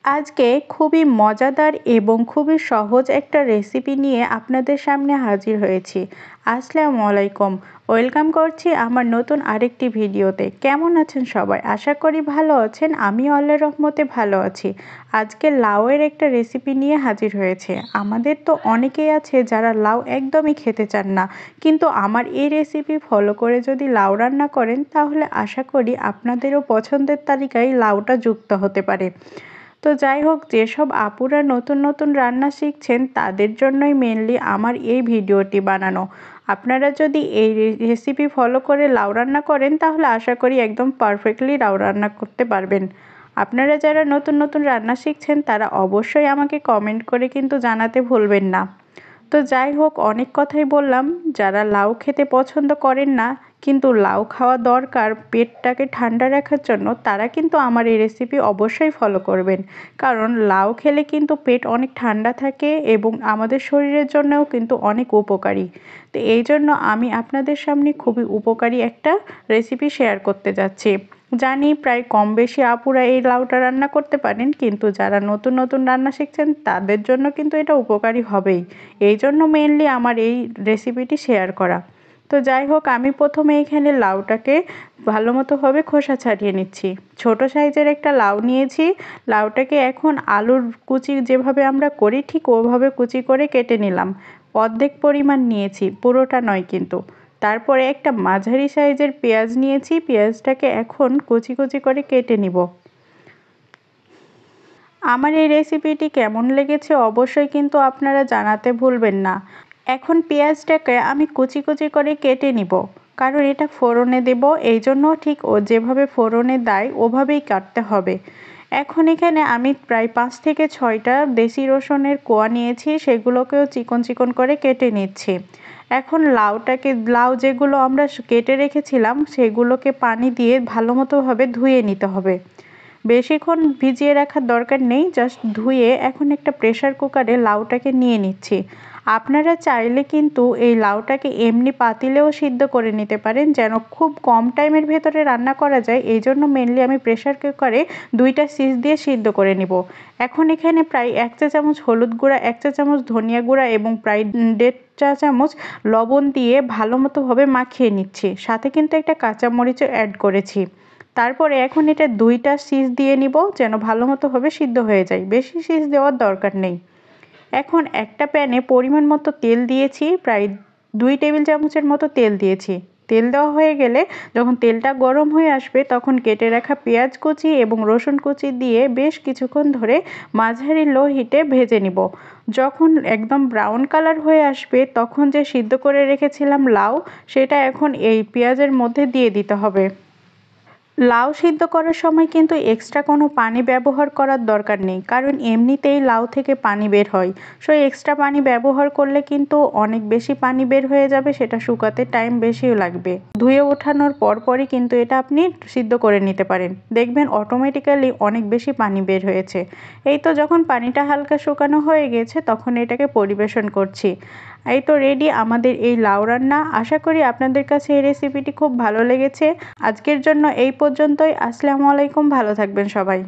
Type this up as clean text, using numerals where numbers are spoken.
আজকে খুবই মজাদার এবং খুবই সহজ একটা রেসিপি নিয়ে আপনাদের সামনে হাজির হয়েছি। আসসালামু আলাইকুম। ওয়েলকাম করছি আমার নতুন আরেকটি ভিডিওতে। কেমন আছেন সবাই? আশা করি ভালো আছেন। আমিও আল্লাহর রহমতে ভালো আছি। আজকে লাউয়ের একটা রেসিপি নিয়ে হাজির হয়েছে। আমাদের তো অনেকেই আছে যারা লাউ একদমই খেতে চান না, কিন্তু আমার এই রেসিপি ফলো করে যদি লাউ রান্না করেন তাহলে আশা করি আপনাদেরও পছন্দের তালিকায় লাউটা যুক্ত হতে পারে। তো যাই হোক, যেসব আপুরা নতুন নতুন রান্না শিখছেন তাদের জন্যই মেনলি আমার এই ভিডিওটি বানানো। আপনারা যদি এই রেসিপি ফলো করে লাউ রান্না করেন তাহলে আশা করি একদম পারফেক্টলি লাউ রান্না করতে পারবেন। আপনারা যারা নতুন নতুন রান্না শিখছেন তারা অবশ্যই আমাকে কমেন্ট করে কিন্তু জানাতে ভুলবেন না। তো যাই হোক, অনেক কথাই বললাম। যারা লাউ খেতে পছন্দ করেন না কিন্তু লাউ খাওয়া দরকার পেটটাকে ঠান্ডা রাখার জন্য, তারা কিন্তু আমার এই রেসিপি অবশ্যই ফলো করবেন। কারণ লাউ খেলে কিন্তু পেট অনেক ঠান্ডা থাকে এবং আমাদের শরীরের জন্যও কিন্তু অনেক উপকারী। তো এই জন্য আমি আপনাদের সামনে খুবই উপকারী একটা রেসিপি শেয়ার করতে যাচ্ছি। জানি প্রায় কম বেশি আপুরা এই লাউটা রান্না করতে পারেন, কিন্তু যারা নতুন নতুন রান্না শিখছেন তাদের জন্য কিন্তু এটা উপকারী হবেই। এই জন্য মেনলি আমার এই রেসিপিটি শেয়ার করা। তো যাই হোক, আমি প্রথমে এখানে লাউটাকে ভালো মতোভাবে খোসা ছাড়িয়ে নিচ্ছি। ছোট সাইজের একটা লাউ নিয়েছি। লাউটাকে এখন আলুর কুচি যেভাবে আমরা করি ঠিক ওভাবে কুচি করে কেটে নিলাম। অর্ধেক পরিমাণ নিয়েছি, পুরোটা নয় কিন্তু। তারপরে একটা মাঝারি সাইজের পেঁয়াজ নিয়েছি। পেঁয়াজটাকে এখন কুচি কুচি করে কেটে নিব। আমার এই রেসিপিটি কেমন লেগেছে অবশ্যই কিন্তু আপনারা জানাতে ভুলবেন না। এখন পেঁয়াজটাকে আমি কুচি কুচি করে কেটে নিব, কারণ এটা ফোড়নে দেব, এই জন্য ঠিক ও যেভাবে ফোড়নে দেয় ওভাবেই কাটতে হবে। এখন এখানে আমি প্রায় 5 থেকে 6টা দেশি রসুনের কোয়া নিয়েছি, সেগুলোকেও চিকন চিকন করে কেটে নিচ্ছি। এখন লাউ যেগুলো আমরা কেটে রেখেছিলাম সেগুলোকে পানি দিয়ে ভালো মতোভাবে ধুয়ে নিতে হবে। বেশিক্ষণ ভিজিয়ে রাখার দরকার নেই, জাস্ট ধুয়ে এখন একটা প্রেসার কুকারে লাউটাকে নিয়ে নিচ্ছি। আপনারা চাইলে কিন্তু এই লাউটাকে এমনি পাতিলেও সিদ্ধ করে নিতে পারেন, যেন খুব কম টাইমের ভেতরে রান্না করা যায়। এই জন্য মেনলি আমি প্রেসার কুকারে 2টা সিজ দিয়ে সিদ্ধ করে নিব। এখন এখানে প্রায় 1 চা চামচ হলুদ গুঁড়া, 1 চা চামচ ধনিয়া গুঁড়া এবং প্রায় 1.5 চা চামচ লবণ দিয়ে ভালো মতোভাবে মাখিয়ে নিচ্ছি। সাথে কিন্তু একটা কাঁচামরিচও অ্যাড করেছি। তারপরে এখন এটা 2টা সিজ দিয়ে নিব, যেন ভালো মতোভাবে সিদ্ধ হয়ে যায়। বেশি সিজ দেওয়ার দরকার নেই। এখন একটা প্যানে পরিমাণ মতো তেল দিয়েছি, প্রায় 2 টেবিল চামচের মতো তেল দিয়েছি। তেল দেওয়া হয়ে গেলে যখন তেলটা গরম হয়ে আসবে তখন কেটে রাখা পেঁয়াজ কুচি এবং রসুন কুচি দিয়ে বেশ কিছুক্ষণ ধরে মাঝারি লো হিটে ভেজে নিব। যখন একদম ব্রাউন কালার হয়ে আসবে তখন যে সিদ্ধ করে রেখেছিলাম লাউ, সেটা এখন এই পেঁয়াজের মধ্যে দিয়ে দিতে হবে। লাউ সিদ্ধ করার সময় কিন্তু এক্সট্রা কোনো পানি ব্যবহার করার দরকার নেই, কারণ এমনিতেই লাউ থেকে পানি বের হয়। সো এক্সট্রা পানি ব্যবহার করলে কিন্তু অনেক বেশি পানি বের হয়ে যাবে, সেটা শুকাতে টাইম বেশিও লাগবে। ধুয়ে ওঠানোর পরপরই কিন্তু এটা আপনি সিদ্ধ করে নিতে পারেন, দেখবেন অটোমেটিক্যালি অনেক বেশি পানি বের হয়েছে। এই তো যখন পানিটা হালকা শুকানো হয়ে গেছে তখন এটাকে পরিবেশন করছি। এই তো রেডি আমাদের এই লাউ রান্না। আশা করি আপনাদের কাছে এই রেসিপিটি খুব ভালো লেগেছে। আজকের জন্য এই পর্যন্তই। আসসালামু আলাইকুম, ভালো থাকবেন সবাই।